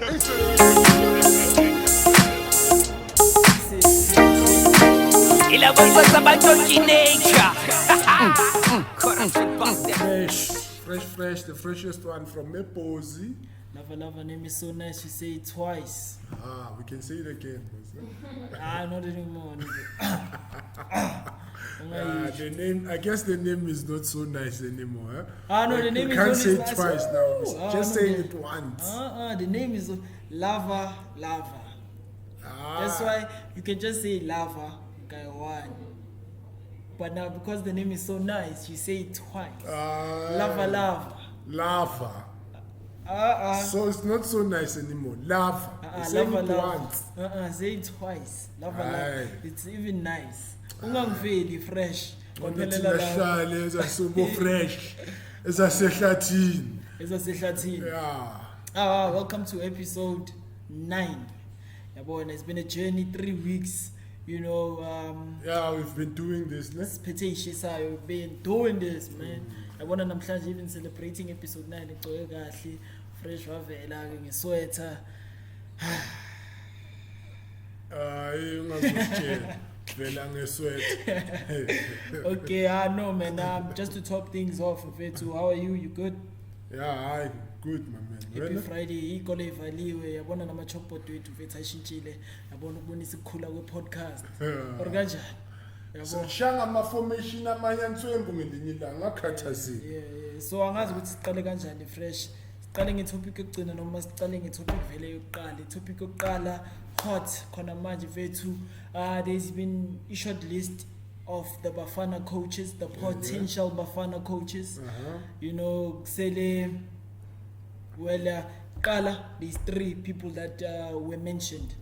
Ila bolsa sabatonji nature. Fresh, the freshest one from Meposi. Lava name is so nice, you say it twice. We can say it again. Not anymore. The name, I guess the name is not so nice anymore. No, the name you is can't say it nice. twice now. Just say it once. The name is Lava. That's why you can just say Lava, guy one. But now because the name is so nice, you say it twice. Lava. So it's not so nice anymore. Lava. Say it once. Say it twice. Lava. It's even nice. Ungangiveli fresh. Fresh. Ezasehlathini. Yeah. Welcome to episode 9. It's been a journey, 3 weeks. We've been doing this. We've been doing this, man. I'm even celebrating episode 9. Fresh wavela ngesweater. Okay, no man. Just to top things off, how are you? You good? Yeah, good, my man. Happy Friday. Ikole ivaliwe. Yabona nama-chalkboard wethu vethu ashintshile. Yabona ukubonisa ukukhula kwe-podcast. Or kanjani? So shanga ama-formation amanye answembu ngelinye ilanga akhathazile. Yeah. So angazi ukuthi siqale kanjani fresh. Siqale ngetopic yokugcina noma siqale ngetopic vele yokuqala. Itopic yokuqala hot khona manje vethu. There's been a short list of the Bafana coaches, the potential Bafana coaches. Kusele Kala, these 3 people that were mentioned.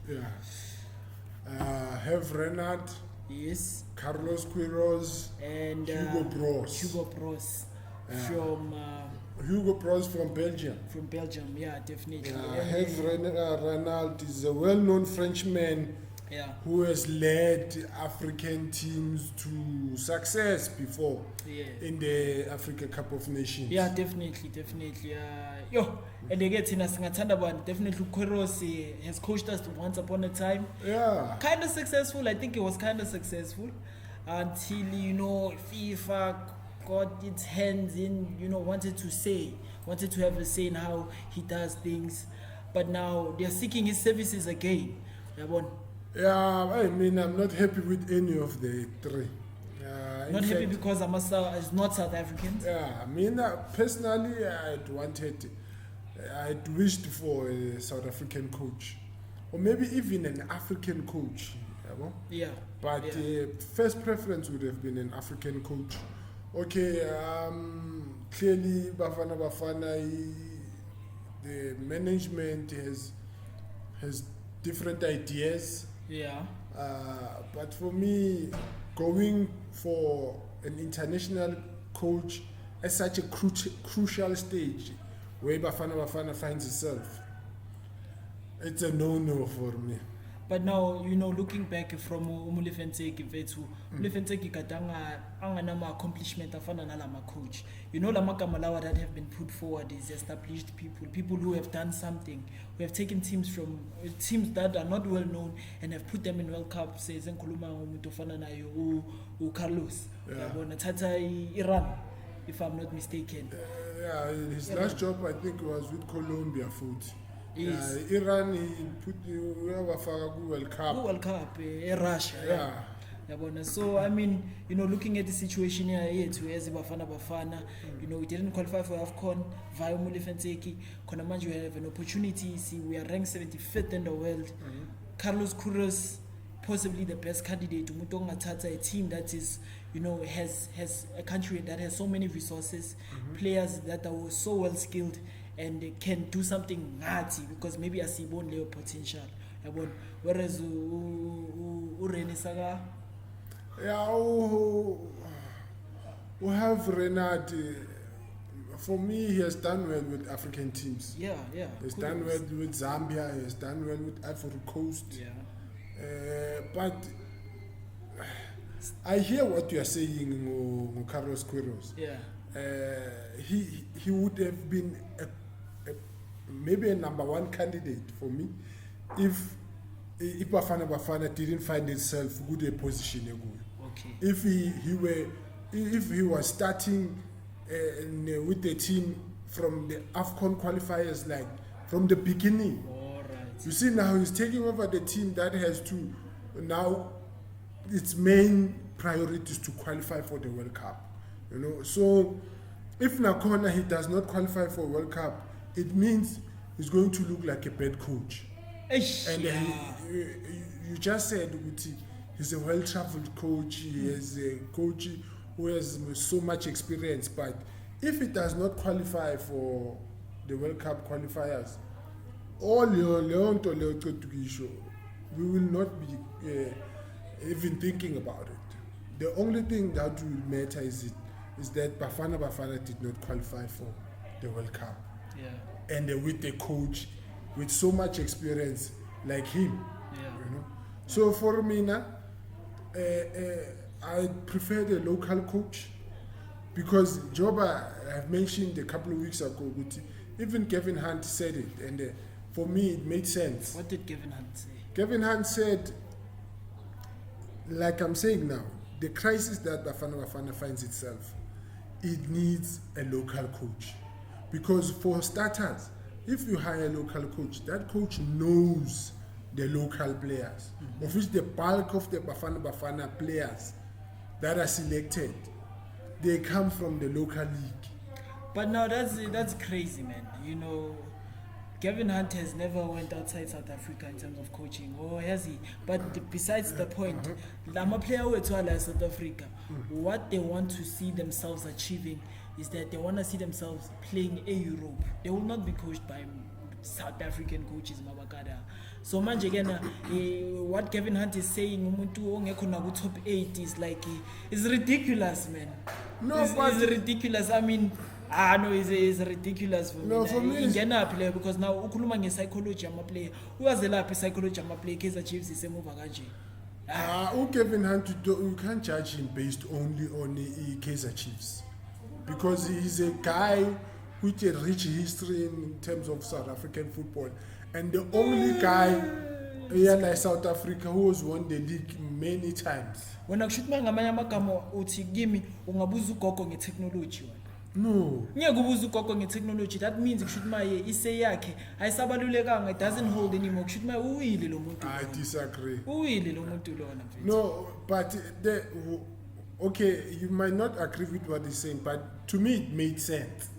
Have Renard. Yes. Carlos Queiroz. And Hugo Bros. Hugo Bros from Belgium. From Belgium, yeah, definitely. Have Renard is a well-known Frenchman. Yeah. Who has led African teams to success before in the Africa Cup of Nations. Yeah, definitely. And again, definitely Queiroz has coached us once upon a time. Yeah. Kind of successful. I think it was kind of successful until, FIFA got its hands in, wanted to have a say in how he does things. But now they're seeking his services again. Yeah, I mean, I'm not happy with any of the 3. Not happy because it's not South African. Yeah, I mean, personally, I'd wished for a South African coach, or maybe even an African coach. Yeah. But first preference would have been an African coach. Okay, clearly, Bafana, the management has different ideas. Yeah. But for me, going for an international coach at such a crucial stage where Bafana finds itself, it's a no-no for me. But now, looking back from Umulifenteki Vetu, Umulifenteki Katanga Anganama accomplishment of Fanalama coach. Lama Kamalawa that have been put forward is established people who have done something, who have taken teams that are not well known and have put them in World Cup, says Nkuluma Umutofana Nayo, Carlos. Tata Iran, if I'm not mistaken. His last job I think was with Colombia food. Yes. Iran, he put World Cup. World Cup, Russia. So I mean, looking at the situation here to Bafana, we didn't qualify for AFCON via Mulifenteki. Konamanje, we have an opportunity. See, we are ranked 75th in the world. Carlos Queiroz, possibly the best candidate to Mutonga Tata, a team that is, has a country that has so many resources, players that are so well skilled and they can do something ngati because maybe asibon leo potential. Whereas Urene Saga. We have Renard. For me, he has done well with African teams. Yeah. He's done well with Zambia. He has done well with Ivory Coast. Yeah. But I hear what you are saying, Carlos Queiroz. Yeah. He would have been maybe a number one candidate for me if Bafana Bafana didn't find itself good a position ago. Okay. If he was starting with the team from the AFCON qualifiers, like from the beginning. All right. You see, now he's taking over the team that has to now its main priority is to qualify for the World Cup. You know, so if Nakona he does not qualify for World Cup, it means he's going to look like a bad coach. And you just said he's a well-traveled coach. He is a coach who has so much experience. But if he does not qualify for the World Cup qualifiers, we will not be even thinking about it. The only thing that will matter is that Bafana Bafana did not qualify for the World Cup. Yeah. And with the coach with so much experience like him. Yeah. You know? So for me now, I prefer the local coach because Joba, I've mentioned a couple of weeks ago, even Kevin Hunt said it, and for me it made sense. What did Kevin Hunt say? Kevin Hunt said, like I'm saying now, the crisis that Bafana Bafana finds itself, it needs a local coach. Because for starters, if you hire a local coach, that coach knows the local players, of which the bulk of the Bafana Bafana players that are selected, they come from the local league. But now that's crazy, man. You know, Kevin Hunt has never went outside South Africa in terms of coaching, or has he? But besides the point, I'm a player who is South Africa. What they want to see themselves achieving is that they want to see themselves playing a Europe. They will not be coached by South African coaches, Mabakada. So manje again, what Kevin Hunt is saying, top 8 is like, it's ridiculous, man. No, it's ridiculous. I mean, no, it's ridiculous for me. No, for me, player because now ukhuluma nge-psychology yama-player. Uyazelaphi psychology yama-player Kaizer Chiefs isemuva kanje? Kevin Hunt, you can't judge him based only on Kaizer Chiefs. Because he's a guy with a rich history in terms of South African football. And the only guy here like South Africa who has won the league many times. When I shoot ngamanye amagama uthi kimi ungabuza ugogo nge-technology. No. Ngiyakubuza ugogo nge-technology. That means kushuthi maye ise yakhe ayisabalulekanga, it doesn't hold anymore. Kushuthi maye uwile lo muntu. I disagree. Uwile lo muntu lona. No, but okay, you might not agree with what he's saying, but to me it made sense.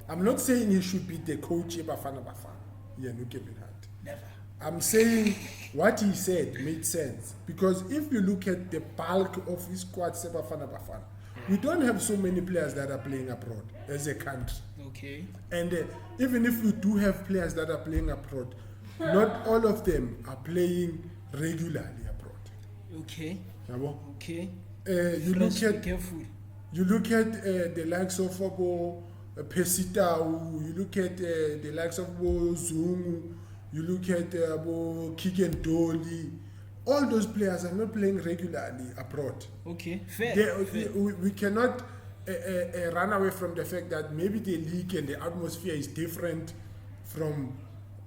I'm not saying he should be the coach of Bafana Bafana. Yeah, no Kevin Hunt. Never. I'm saying what he said made sense. Because if you look at the bulk of his squad, Bafana Bafana, we don't have so many players that are playing abroad as a country. Okay. And even if we do have players that are playing abroad, not all of them are playing regularly abroad. Okay. Okay. You look at the likes of Pesitao, you look at the likes of Zungu, you look at Kigen Dolly. All those players are not playing regularly abroad. Okay, fair. We cannot run away from the fact that maybe the league and the atmosphere is different from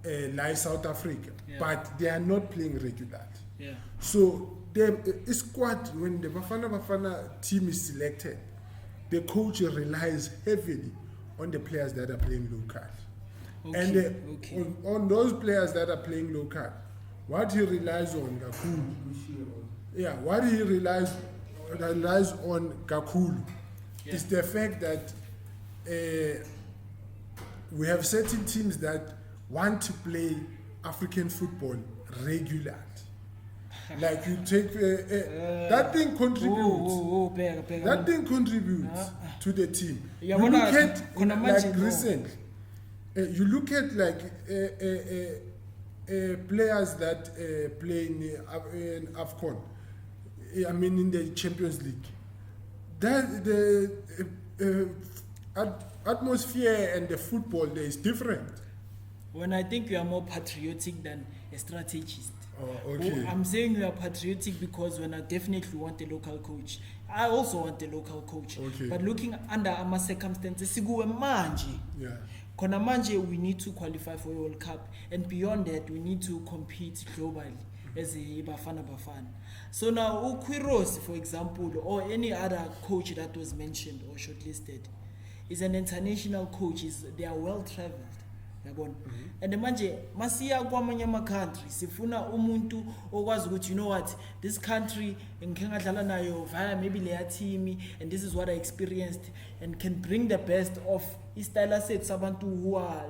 like South Africa, but they are not playing regularly. Yeah. So the squad, when the Bafana team is selected, the coach relies heavily on the players that are playing local. Okay. And on those players that are playing local, what he relies on Gakulu is the fact that we have certain teams that want to play African football regularly. Like you take that thing contributes. That thing contributes to the team. You look at like recent. You look at like players that play in AFCON. I mean in the Champions League. That the atmosphere and the football there is different. When I think you are more patriotic than a strategist. Oh, okay. I'm saying you are patriotic because when I definitely want a local coach, I also want a local coach. Okay. But looking under our circumstances, siguwe manje. Yeah. khona manje we need to qualify for a World Cup, and beyond that we need to compete globally as a Bafana Bafana. So now Queiroz, for example, or any other coach that was mentioned or shortlisted, is an international coach. They are well traveled. And manje masiya kwamanye ama-country sifuna umuntu okwazi ukuthi, you know what, this country ngike ngadlala nayo via maybe leya team, and this is what I experienced, and can bring the best of istyle sethu sabantu who are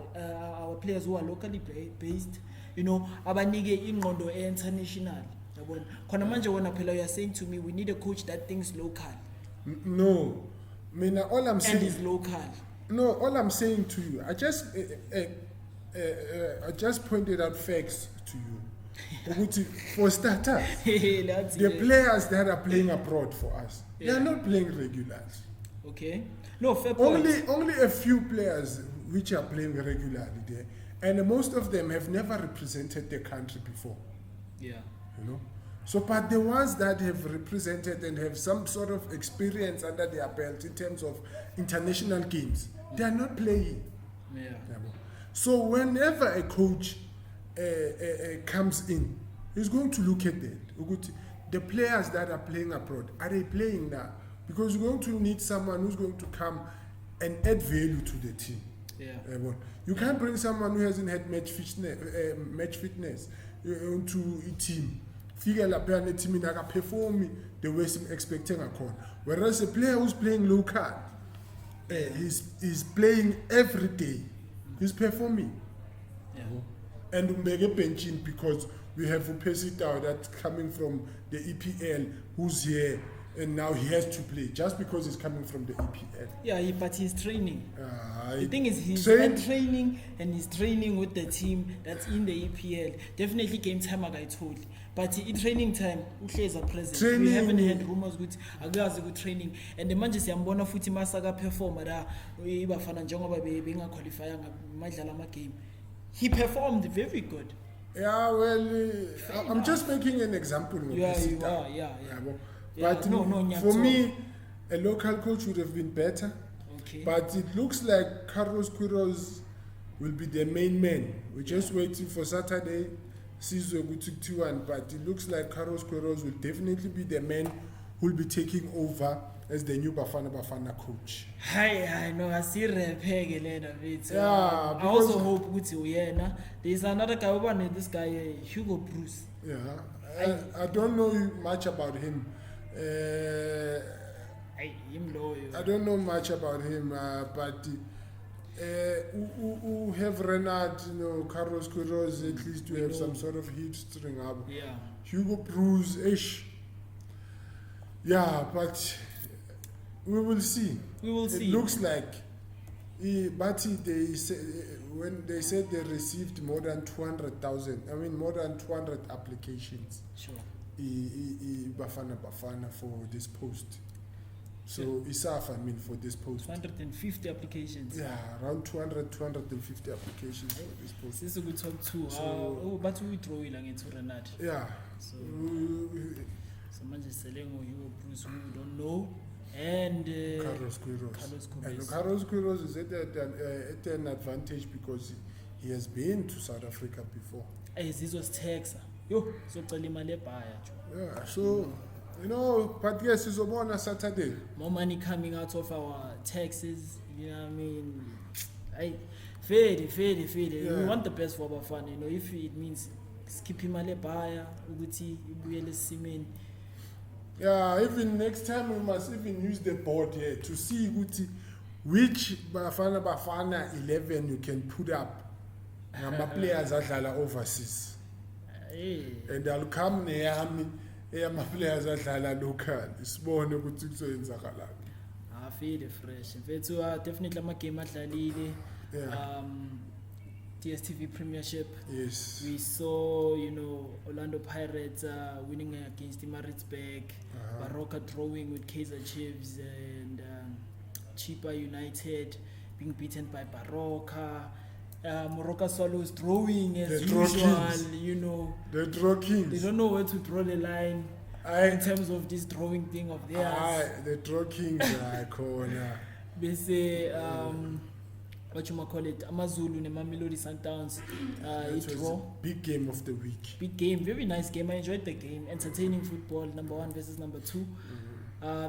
our players who are locally based, you know, abanike ingqondo international. Yabona khona manje wona phela you are saying to me we need a coach that thinks local. No, mina all I'm saying, and is local. No, all I'm saying to you, I just pointed out facts to you. For starters, the players that are playing abroad for us, they are not playing regularly. Okay. No, fair point. Only a few players which are playing regularly there, and most of them have never represented their country before. Yeah. You know. So, but the ones that have represented and have some sort of experience under their belt in terms of international games, they are not playing. Yeah. So whenever a coach comes in, he's going to look at that. The players that are playing abroad, are they playing now? Because you're going to need someone who's going to come and add value to the team. Yeah. You can't bring someone who hasn't had match fitness into a team. Figure la player team in perform the way I'm expecting a call. Whereas a player who's playing local, he's playing every day. He's performing. Yeah. And we make a benching because we have Upesitao that's coming from the EPL who's here, and now he has to play just because he's coming from the EPL. Yeah, but he's training. The thing is, he's training and he's training with the team that's in the EPL. Definitely game time I told. But in training time, is a present. We haven't had rumors with agazi good training. And the Manchester Yambona Futi Masaga performer Ibafana Njongoba being a qualifier Madlala game. He performed very good. Yeah, well, I'm just making an example. Yeah, you are, yeah. But for me, a local coach would have been better. Okay. But it looks like Queiroz will be the main man. We're just waiting for Saturday. But it looks like Queiroz will definitely be the man who will be taking over as the new Bafana Bafana coach. I know. I see bit. Yeah, I also hope there's another guy. This guy Hugo Bruce. Yeah, I don't know much about him. I don't know much about him, but. Who have Renard, you know, Carlos Queiroz, at least to have some sort of hit string up. Yeah. Hugo Bruce, ish. Yeah, but we will see. We will see. It looks like, when they said they received more than 200,000, more than 200 applications. Sure. Bafana for this post. So ISAF, for this post. 250 applications. Yeah, around 250 applications for this post. This is a good talk too. So, but we throw it into Renat. Yeah. So someone just selling Hugo Bruce who we don't know. And Carlos Queiroz. Carlos Queiroz is at an advantage because he has been to South Africa before. This was Texas. So yeah, so you know, but yes, it's on Saturday. More money coming out of our taxes, you know what I mean? Fair. Yeah. We want the best for Bafana, you know, if it means skipping Malebaya, Uguti, Ibuyele Simen. Yeah, even next time we must even use the board here to see which Bafana 11 you can put up. My players are overseas. And I'll come near me. My players are local. It's more than good to say. I feel fresh. Definitely my game at Lalile. DSTV Premiership. Yes. We saw, you know, Orlando Pirates winning against Maritzburg, Baroka drawing with Kaizer Chiefs, and Chipa United being beaten by Baroka. Morocco Swallows drawing as usual, you know. The draw kings. They don't know where to draw the line in terms of this drawing thing of theirs. The draw kings are corner. They say what you might call it, Amazulu and Mamelodi Sundowns. It was draw. a big game of the week. Big game, very nice game. I enjoyed the game. Entertaining football, number 1 versus number 2.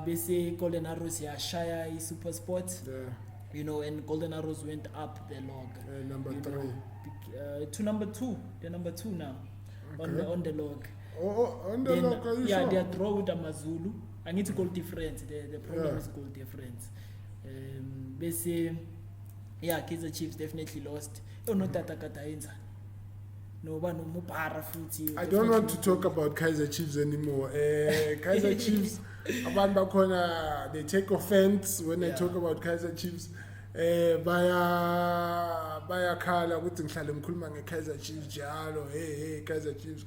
Basically, Golden Arrows, yeah, Shire, Super Sport. Yeah. You know, and Golden Arrows went up the log. Number 3. To number 2. They're number 2 now. Okay. On the log. Oh, on the log, are you yeah, sure? they are draw with Amazulu. I need to goal difference. The problem is goal difference. Basically, yeah, Kaizer Chiefs definitely lost. Oh, no, Tata Kataenza. No, but no Mupara Fruity. I don't want to talk about Kaizer Chiefs anymore. Kaizer Chiefs, abantu bakhona, they take offense when I talk about Kaizer Chiefs. Bayakhala ukuthi ngihlale ngikhuluma ngeKaizer Chiefs njalo. Hey, Kaizer Chiefs.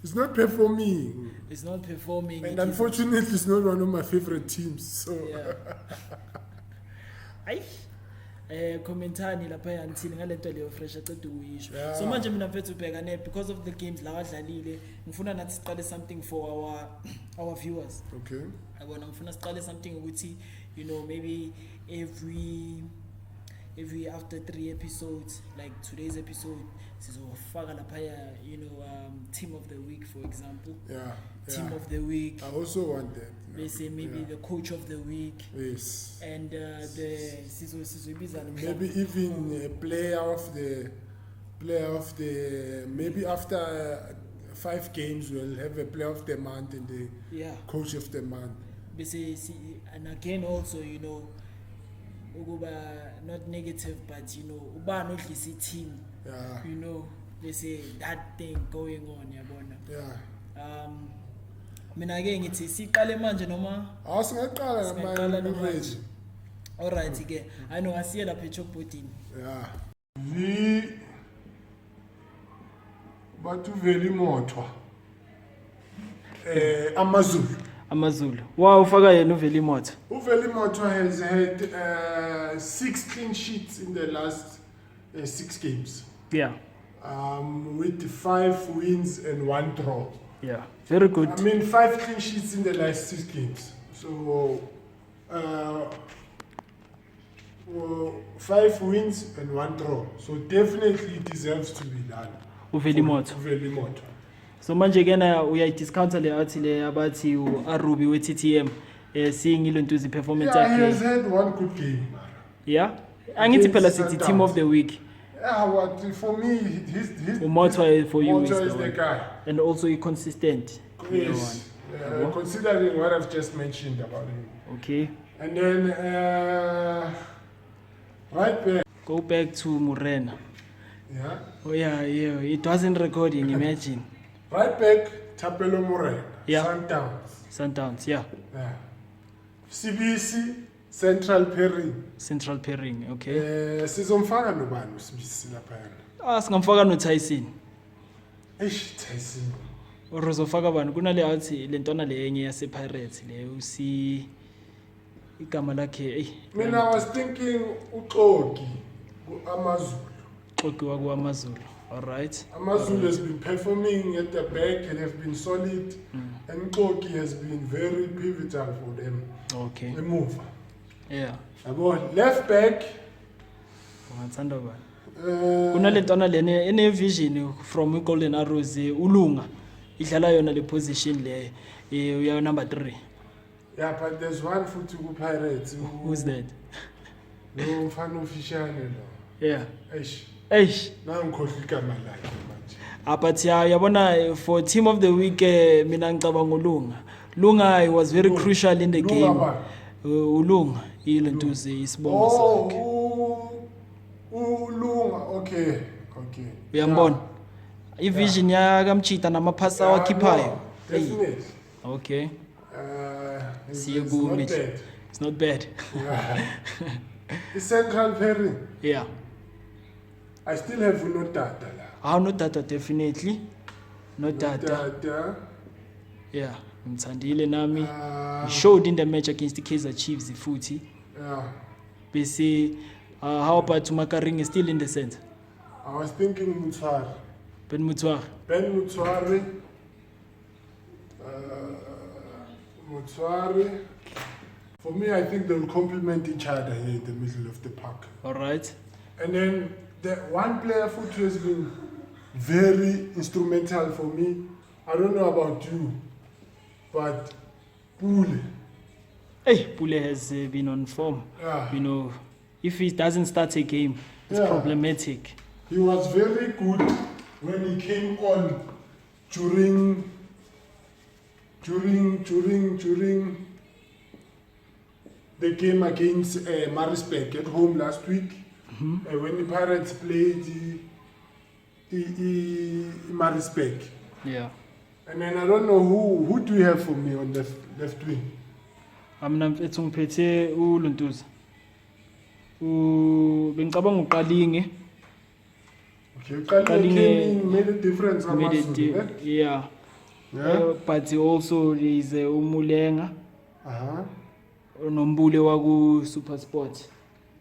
It's not performing. It's not performing. And unfortunately, it's not one of my favorite teams. So. Yeah. Commentani lapha until ngalento leyo fresh aqeda ukuyisho. So manje mina mfethu ubhekane because of the games la wadlalile ngifuna nathi siqale something for our viewers. Okay. Yabona ngifuna siqale something ukuthi you know maybe every after 3 episodes like today's episode sizofaka lapha you know team of the week for example. Yeah. Team of the week. I also want that. They say maybe the coach of the week. Yes. And maybe even a player of the maybe after 5 games we'll have a player of the month and the coach of the month. And again also you know not negative but you know uban odlisi team. Yeah. You know they say that thing going on yabona. Yeah. Mina ke ngithi siqale manje noma Singaqala manje. All right ke I know asiye lapha echalkboardini. Yeah. Bathu veli mothwa. Amazulu. Wow, ufaka yena uveli mothwa. Uveli mothwa has had 6 clean sheets in the last 6 games. Yeah. With 5 wins and 1 draw. Yeah, very good. I mean, 5 clean sheets in the last 6 games. So, 5 wins and 1 draw. So definitely it deserves to be done. Uveli mothwa. So manje kena uyayidiscounta le athi le abathi uArubi weTTM seeing ilontuzi performance yakhe. Yeah, he has had 1 good game. Yeah. Angithi phela sithi team of the week. Yeah, what for me, his Mothwa for you Mothwa is the guy. And also consistent. Yes. Considering what I've just mentioned about him. Okay. And then right back. Go back to Morena. Yeah. Oh yeah. It wasn't recording, imagine. Right back, Tapelo Morena. Yeah. Sundowns, yeah. CBC, Central Pairing, okay. Sizomfaka nobani uSibisi lapha yana? Singamfaka noTyson. Tyson. Uzofaka bani? Kunale athi lentona le enye yase Pirates le usi igama lakhe Mina I was thinking uXoki kuAmazulu. Xoki wakuAmazulu. All right. Amazulu has been performing at the back and have been solid. And Xoki has been very pivotal for them. Okay. The move. Yeah. About left back. Ungathanda bani? Kunale ntwana lene ene vision from Golden Arrows ulunga. Idlala yona le position le uya number 3. Yeah, but there's one futhi ku Pirates. Who's that? No mfana officially no. Yeah. Eish. Now ngikhohlwa igama lakhe manje. But yabona for team of the week mina ngicabanga ulunga. Lunga was very crucial in the game. Ulunga ilentuzi isibongo sakhe. Ulunga okay. Uyambona? Ivision yaka Mchita namaphasa wakhiphayo. Definitely. Okay. It's not bad. The Central Pairing. Yeah. I still have no data la. No data definitely. No data. Yeah. Mthandile nami. He showed in the match against the Kaizer Chiefs futhi. Yeah. Bese how about Makaring is still in the center? I was thinking Mutswari. Ben Mutswari. Mutswari. For me, I think they'll complement each other here in the middle of the park. All right. And then the one player foot has been very instrumental for me. I don't know about you, but Pule. Hey, Pule has been on form. Yeah. You know, if he doesn't start a game, it's problematic. He was very good when he came on during the game against Maritzburg at home last week. When the Pirates played Maritzburg. Yeah. And then I don't know who do you have for me on the left wing? I'm not ungiphethe uLuntuza. Bengicabanga uqalinge. Okay, Kalinge came in, made a difference. Yeah. But also there is Umulenga. Nombule waku Super Sport.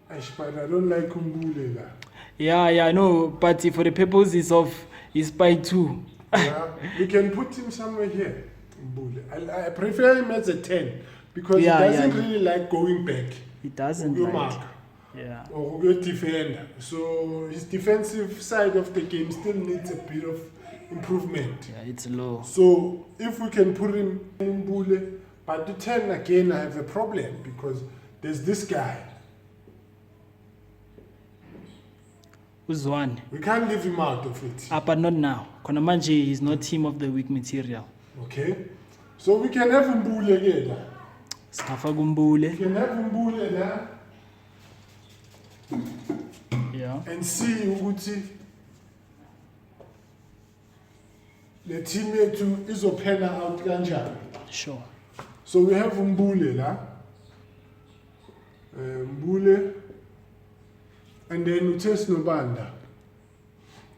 But I don't like Umbule la. Yeah, no, but for the purposes of his Spaai too. Yeah, we can put him somewhere here. Umbule. I prefer him as a 10 because he doesn't really like going back. He doesn't like. Yeah. Or good defender. So his defensive side of the game still needs a bit of improvement. Yeah, it's low. So if we can put him in Umbule, but the 10 again, I have a problem because there's this guy. Who's one? We can't leave him out of it. But not now. Konamanji is not team of the week material. Okay. So we can have Umbule again. Skafa Gumbule. We can have Umbule there. Yeah. And see ukuthi the team yethu izophela out kanjani. Sure. So we have Umbule la. Umbule. And then uthes nobanda.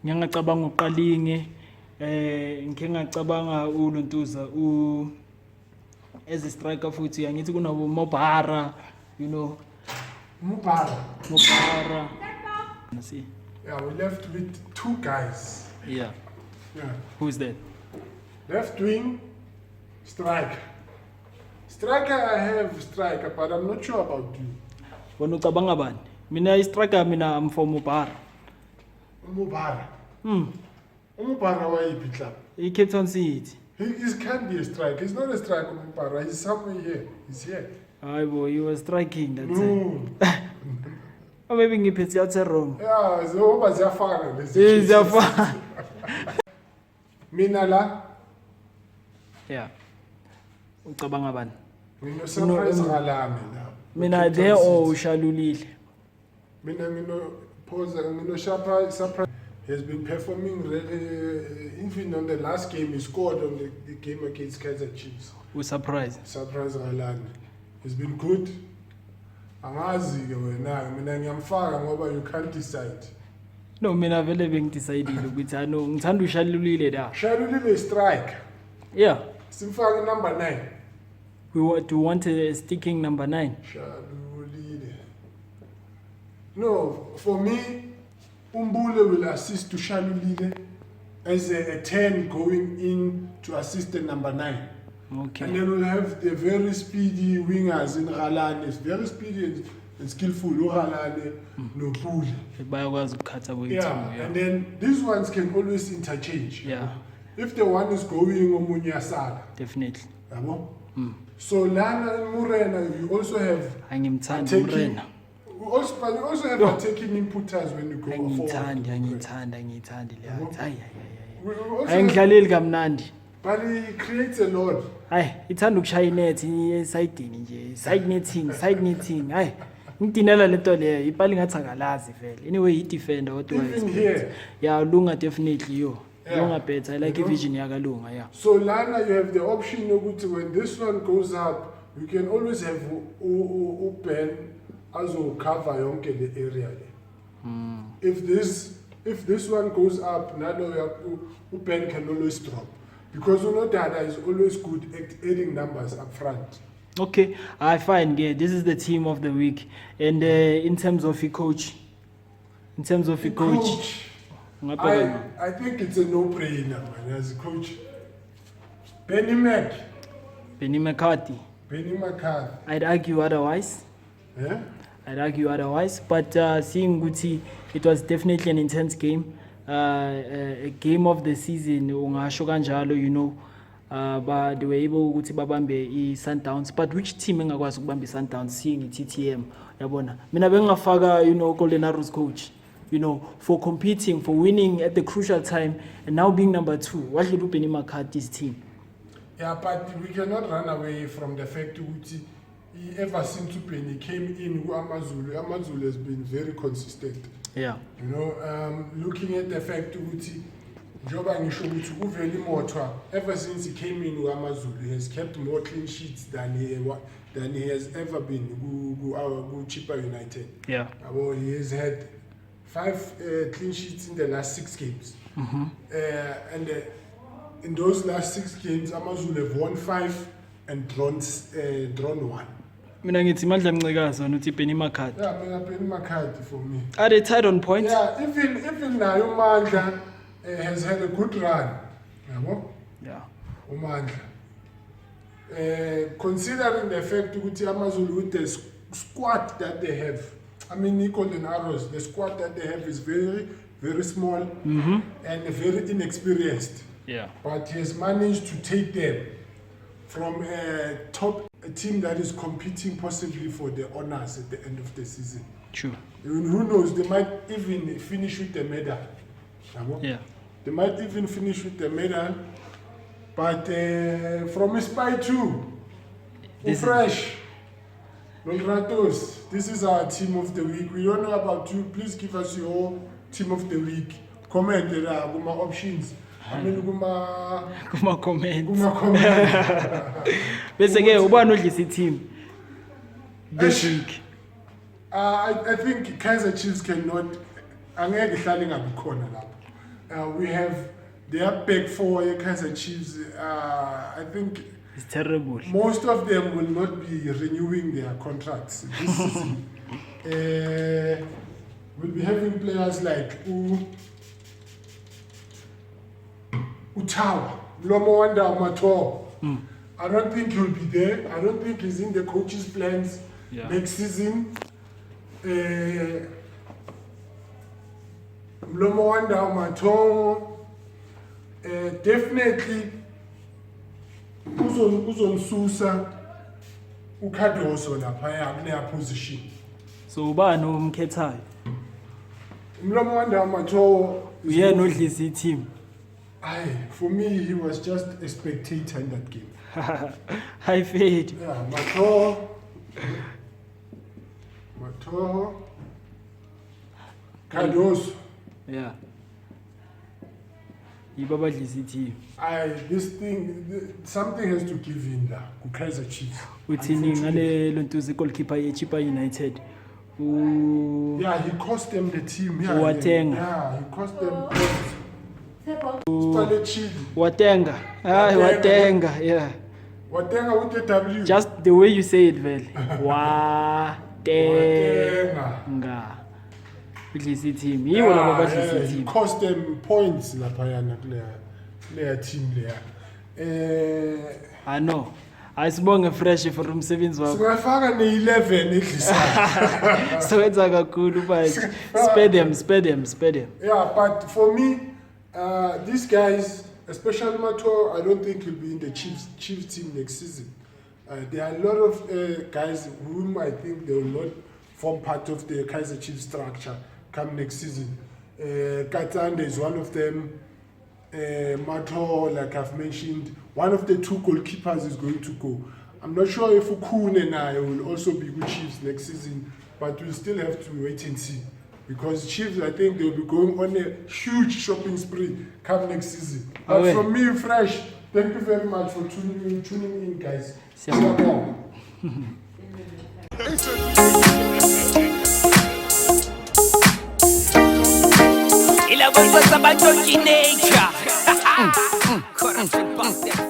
Ngiyacabanga uqalinge ngike ngacabanga uLuntuza as a striker futhi angithi kunabo Mobara, you know. Mobara. See. Yeah, we left with two guys. Yeah. Yeah. Who's that? Left wing, striker. Striker, I have striker, but I'm not sure about you. Wena ucabanga bani? Mina striker I'm for Mobara. Mobara. Mobara wayiphi club? Cape Town City. He can't be a striker. He's not a striker, Mobara. He's somewhere here. He's here. Hayi bo, he was striking, that's No. it. Or maybe ngiphethe yathe wrong. Yeah, zoba ziyafana lezi. Ziyafana. Mina la. Yeah. Ucabanga bani? Ngino surprise ngalami la. Mina there or ushalulile. Mina ngino surprise. He has been performing really, even on the last game he scored on the game against Kaizer Chiefs. Who surprised? Surprise ngalami. He's been good. Angazi ke wena mina ngiyamfaka ngoba you can't decide. No, mina vele bengidecidile ukuthi no ngithanda ushalulile la. Shalulile strike. Yeah. Simfaka number 9. Do you want a sticking number 9? Shalulile. No, for me, Umbule will assist to Shalulile as a 10 going in to assist the number 9. Okay. And then we'll have the very speedy wingers in Ralane. It's very speedy and skillful. Ralane, no Pule. Yeah. And then these ones can always interchange. Yeah. If the one is going Omunya Sala. Definitely. So Lana and Murena, you also have Murena. But you also have attacking inputters when you go forward. Angidlaleli kamnandi. But he creates a lot. Hayi, ithanda ukushaya inet esayidini nje, side netting. Hayi, ngidinela lento leyo, ipali ngathi akalazi vele. Anyway, he defender otherwise. Even here. Yeah, Lunga definitely yo. Lunga better. I like a vision yaka Lunga, yeah. So Lana, you have the option yokuthi when this one goes up, you can always have uban as will cover yonke the area. If this one goes up, nalo uban can always drop. Because Dada is always good at adding numbers up front. Okay, I find this is the team of the week. And in terms of a coach, I think it's a no-brainer, man, as a coach. Benni McCarthy. Benni McCarthy. I'd argue otherwise. Yeah? I'd argue otherwise. But seeing Guti, it was definitely an intense game. A game of the season, ungasho kanjalo, you know. But they were able to babambe i-Sundowns. But which team engakwazi ukubamba i-Sundowns seeing i-TTM? Yabona. Mina bengafaka, you know, Golden Arrows coach. You know, for competing, for winning at the crucial time, and now being number 2. What should do Benni McCarthy's team? Yeah, but we cannot run away from the fact that ever since Benni came in, Amazulu has been very consistent. Yeah. You know, looking at the fact that ever since he came in Amazulu, he has kept more clean sheets than he has ever been with Chippa United. Yeah. Well, he has had 5 clean sheets in the last 6 games. And in those last 6 games, Amazulu have won 5 and drawn 1. Mina ngithi Mandla Ncikazi uthi Benni McCarthy. Yeah, Benni McCarthy for me. Are they tied on points? Yeah, even now Mandla has had a good run. Yeah. Mandla. Considering the fact that Amazulu with the squad that they have, I mean, Golden Arrows, the squad that they have is very, very small and very inexperienced. Yeah. But he has managed to take them from a team that is competing possibly for the honors at the end of the season. True. And who knows, they might even finish with the medal. Yeah. They might even finish with the medal. But from Spaai too, fresh. Loverzz, this is our team of the week. We don't know about you. Please give us your team of the week. Comment there are options. I mean, Kuma comment. Bese ke ubani odlisa team this week? I think Kaizer Chiefs cannot. Angeke ihlale ngabikhona lapho. We have their back 4 Kaizer Chiefs. I think it's terrible. Most of them will not be renewing their contracts this season. We'll be having players like Utawa, Mlomowanda Mato. I don't think he'll be there. I don't think he's in the coach's plans next season. Mlomowanda Mato, definitely uzomsusa uKeiroz lapha kuleya position. So ubani umkhethayo? Mlomowanda Mato uyena odlisa team. For me, he was just a spectator in that game. High fade. Yeah, Mato, Queiroz. Yeah. Ibaba dlisa team. This thing, something has to give in there. Kaizer Chiefs. Uthini ngale lontuzi goalkeeper Chippa United. Yeah, he cost them the team. Yeah, he cost them. Watenga. Watenga, yeah. Watenga with the W. Just the way you say it, Vel. Watenga. Udlisa team. He cost them points lapha their team there. I know. Asibonge fresh for umsebenzi wakho. Singafaka ne11 edlisayo. So it's kakhulu but spare them. Yeah, but for me these guys, especially Mato, I don't think he'll be in the Chiefs team next season. There are a lot of guys whom I think they will not form part of the Kaizer Chiefs structure come next season. Katanda is one of them. Mato, like I've mentioned, one of the 2 goalkeepers is going to go. I'm not sure if Ukun and I will also be with Chiefs next season, but we'll still have to wait and see. Because Chiefs, I think they'll be going on a huge shopping spree come next season. But from me, Fresh, thank you very much for tuning in, guys. Loverzz about nature. Corruption bastard.